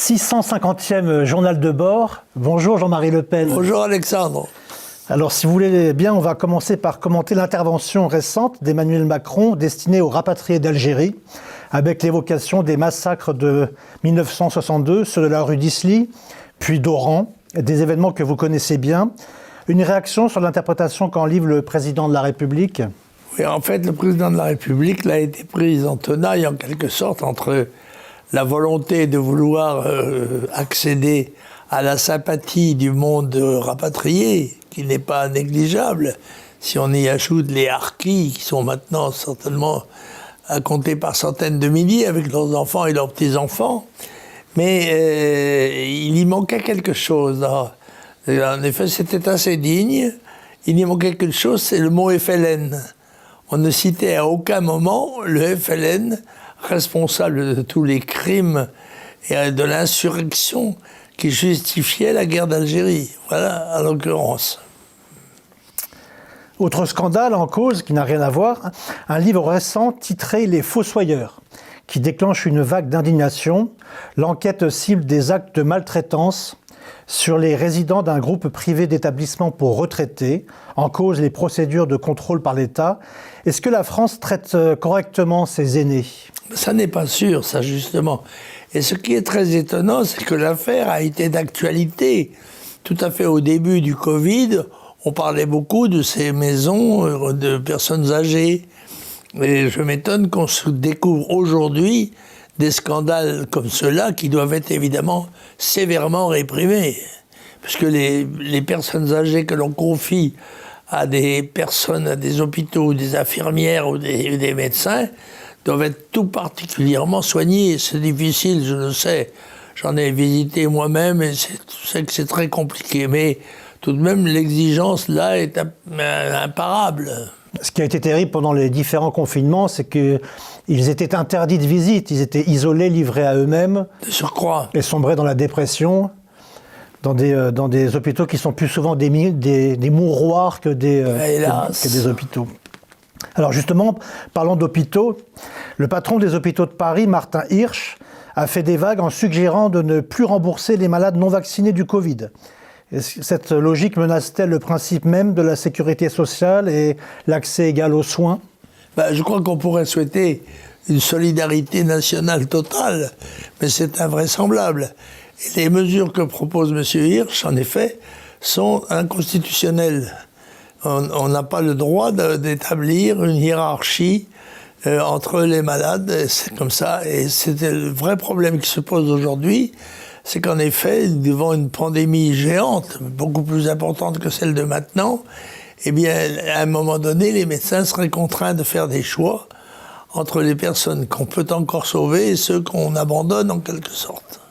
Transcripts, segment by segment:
650e journal de bord. Bonjour Jean-Marie Le Pen. Bonjour Alexandre. Alors si vous voulez bien, on va commencer par commenter l'intervention récente d'Emmanuel Macron destinée aux rapatriés d'Algérie, avec l'évocation des massacres de 1962, ceux de la rue d'Isly, puis d'Oran, des événements que vous connaissez bien. Une réaction sur l'interprétation qu'en livre le président de la République? Oui, en fait, le président de la République a été pris en tenaille, en quelque sorte, entre la volonté de vouloir accéder à la sympathie du monde rapatrié, qui n'est pas négligeable, si on y ajoute les harkis, qui sont maintenant certainement à compter par centaines de milliers, avec leurs enfants et leurs petits-enfants. Mais il y manquait quelque chose. En effet, c'était assez digne. Il y manquait quelque chose, c'est le mot FLN. On ne citait à aucun moment le FLN, responsable de tous les crimes et de l'insurrection qui justifiait la guerre d'Algérie. Voilà, en l'occurrence. Autre scandale en cause, qui n'a rien à voir, un livre récent titré « Les Fossoyeurs », qui déclenche une vague d'indignation. L'enquête cible des actes de maltraitance sur les résidents d'un groupe privé d'établissements pour retraités, en cause les procédures de contrôle par l'État. Est-ce que la France traite correctement ses aînés? Ça n'est pas sûr, ça, justement. Et ce qui est très étonnant, c'est que l'affaire a été d'actualité. Tout à fait au début du Covid, on parlait beaucoup de ces maisons de personnes âgées. Et je m'étonne qu'on se découvre aujourd'hui des scandales comme ceux-là qui doivent être évidemment sévèrement réprimés. Parce que les personnes âgées que l'on confie à des personnes, à des hôpitaux, des infirmières ou des médecins, doivent être tout particulièrement soignées. C'est difficile, je le sais. J'en ai visité moi-même et je sais que c'est très compliqué. Mais tout de même, l'exigence là est imparable. Ce qui a été terrible pendant les différents confinements, c'est qu'ils étaient interdits de visite, ils étaient isolés, livrés à eux-mêmes. De surcroît. Et sombraient dans la dépression, dans des hôpitaux qui sont plus souvent des mouroirs que des hôpitaux. Alors justement, parlons d'hôpitaux, le patron des hôpitaux de Paris, Martin Hirsch, a fait des vagues en suggérant de ne plus rembourser les malades non vaccinés du Covid. Cette logique menace-t-elle le principe même de la sécurité sociale et l'accès égal aux soins? Je crois qu'on pourrait souhaiter une solidarité nationale totale, mais c'est invraisemblable. Et les mesures que propose M. Hirsch, en effet, sont inconstitutionnelles. On n'a pas le droit d'établir une hiérarchie entre les malades, c'est comme ça. Et c'est le vrai problème qui se pose aujourd'hui, c'est qu'en effet, devant une pandémie géante, beaucoup plus importante que celle de maintenant, eh bien, à un moment donné, les médecins seraient contraints de faire des choix entre les personnes qu'on peut encore sauver et ceux qu'on abandonne en quelque sorte.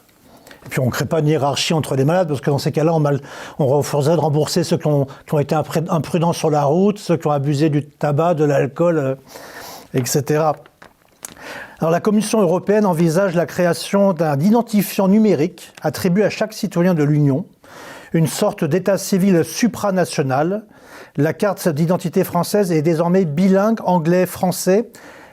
Et puis on ne crée pas une hiérarchie entre les malades, parce que dans ces cas-là, on refuserait de rembourser ceux qui ont été imprudents sur la route, ceux qui ont abusé du tabac, de l'alcool, etc. Alors la Commission européenne envisage la création d'un identifiant numérique attribué à chaque citoyen de l'Union, une sorte d'état civil supranational. La carte d'identité française est désormais bilingue anglais-français.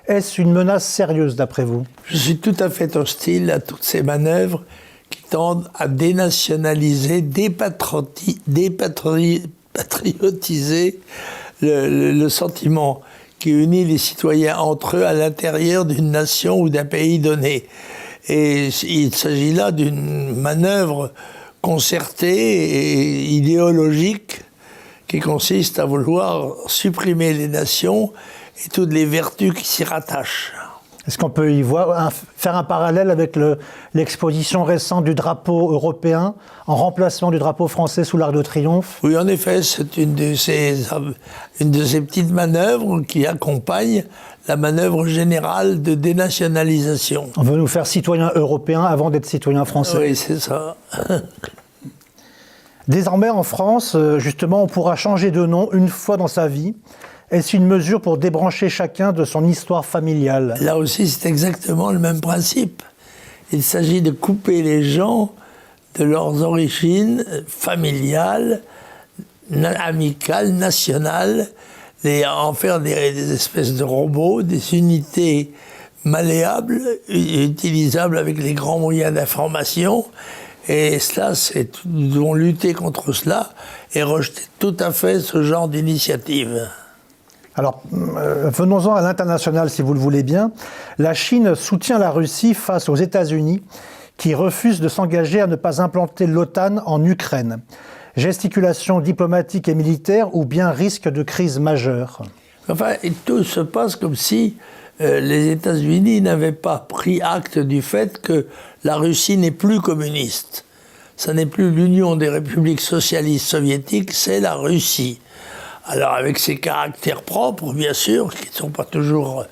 Est-ce une menace sérieuse d'après vous? Je suis tout à fait hostile à toutes ces manœuvres qui tendent à dénationaliser, dépatriotiser le sentiment qui unit les citoyens entre eux à l'intérieur d'une nation ou d'un pays donné. Et il s'agit là d'une manœuvre concertée et idéologique qui consiste à vouloir supprimer les nations et toutes les vertus qui s'y rattachent. Est-ce qu'on peut y faire un parallèle avec l'exposition récente du drapeau européen en remplacement du drapeau français sous l'Arc de Triomphe? Oui, en effet, c'est une de ces petites manœuvres qui accompagne la manœuvre générale de dénationalisation. On veut nous faire citoyens européens avant d'être citoyens français. Oui, c'est ça. Désormais, en France, justement, on pourra changer de nom une fois dans sa vie. Est-ce une mesure pour débrancher chacun de son histoire familiale? Là aussi, c'est exactement le même principe. Il s'agit de couper les gens de leurs origines familiales, amicales, nationales, en faire des espèces de robots, des unités malléable et utilisable avec les grands moyens d'information. Et cela, nous devons lutter contre cela et rejeter tout à fait ce genre d'initiative. Alors, venons-en à l'international, si vous le voulez bien. La Chine soutient la Russie face aux États-Unis, qui refusent de s'engager à ne pas implanter l'OTAN en Ukraine. Gesticulation diplomatique et militaire ou bien risque de crise majeure? Enfin, tout se passe comme si les États-Unis n'avaient pas pris acte du fait que la Russie n'est plus communiste. Ça n'est plus l'Union des républiques socialistes soviétiques, c'est la Russie. Alors avec ses caractères propres, bien sûr, qui ne sont pas toujours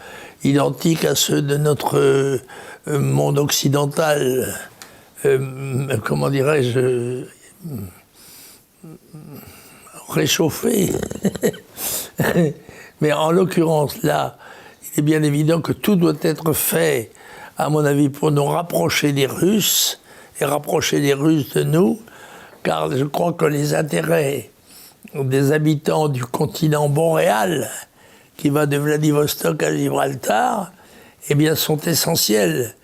identiques à ceux de notre monde occidental, comment dirais-je, réchauffé. Mais en l'occurrence, là, il est bien évident que tout doit être fait, à mon avis, pour nous rapprocher des Russes, et rapprocher les Russes de nous, car je crois que les intérêts des habitants du continent boréal, qui va de Vladivostok à Gibraltar, eh bien, sont essentiels.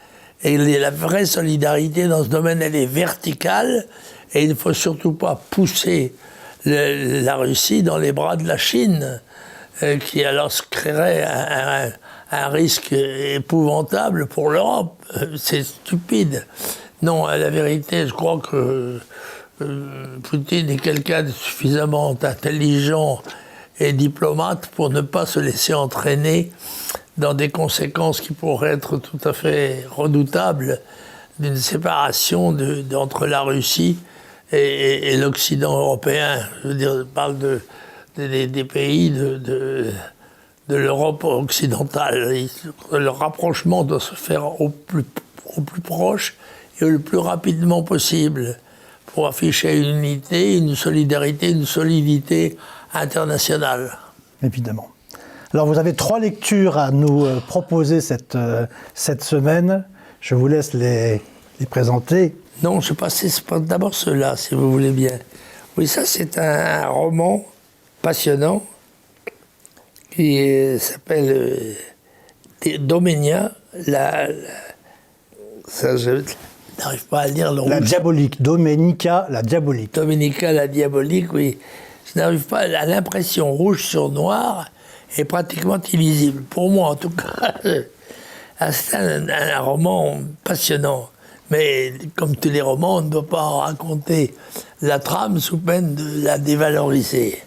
Et la vraie solidarité dans ce domaine, elle est verticale, et il ne faut surtout pas pousser la Russie dans les bras de la Chine, qui alors se créerait un risque épouvantable pour l'Europe. C'est stupide. Non, à la vérité, je crois que Poutine est quelqu'un de suffisamment intelligent et diplomate pour ne pas se laisser entraîner dans des conséquences qui pourraient être tout à fait redoutables d'une séparation entre la Russie et l'Occident européen. Je veux dire, je parle des pays de l'Europe occidentale. Le rapprochement doit se faire au plus proche et le plus rapidement possible pour afficher une unité, une solidarité, une solidité internationale. Évidemment. Alors vous avez 3 lectures à nous proposer cette semaine. Je vous laisse les présenter. Non, je passe d'abord ceux-là, si vous voulez bien. Oui, ça c'est un roman passionnant qui s'appelle Domenia, ça, je n'arrive pas à lire le rouge. La diabolique, Domenica, la diabolique. Domenica, la diabolique, oui. Je n'arrive pas à l'impression rouge sur noir est pratiquement illisible. Pour moi, en tout cas, c'est un roman passionnant. Mais comme tous les romans, on ne doit pas en raconter la trame sous peine de la dévaloriser.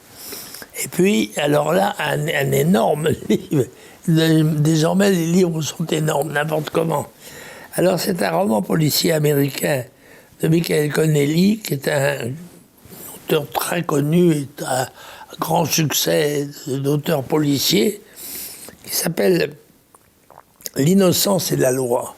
Et puis, alors là, un énorme livre. Désormais, les livres sont énormes, n'importe comment. Alors, c'est un roman policier américain de Michael Connelly, qui est un auteur très connu, et un grand succès d'auteur policier, qui s'appelle L'innocence et la loi.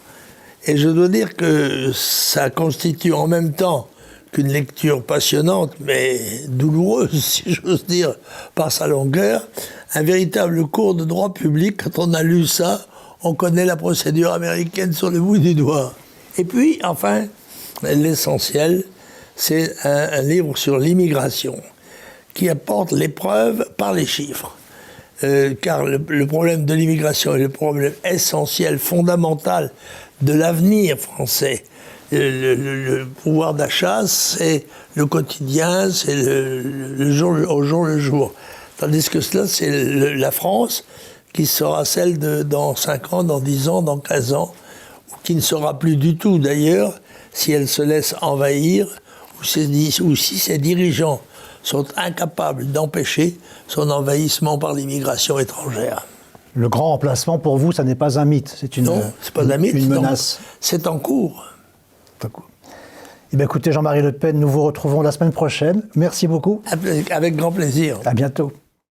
Et je dois dire que ça constitue en même temps qu'une lecture passionnante, mais douloureuse, si j'ose dire, par sa longueur, un véritable cours de droit public. Quand on a lu ça, on connaît la procédure américaine sur le bout du doigt. Et puis, enfin, l'essentiel, c'est un livre sur l'immigration, qui apporte les preuves par les chiffres. Car le problème de l'immigration est le problème essentiel, fondamental de l'avenir français. Le pouvoir d'achat, c'est le quotidien, c'est le jour au jour le jour. Tandis que cela, c'est la France qui sera celle dans 5 ans, dans 10 ans, dans 15 ans, ou qui ne sera plus du tout d'ailleurs si elle se laisse envahir, ou si ses dirigeants sont incapables d'empêcher son envahissement par l'immigration étrangère. Le grand remplacement, pour vous, ça n'est pas un mythe, c'est une menace. C'est en cours. C'est en cours. Eh bien, écoutez, Jean-Marie Le Pen, nous vous retrouvons la semaine prochaine. Merci beaucoup. Avec grand plaisir. À bientôt.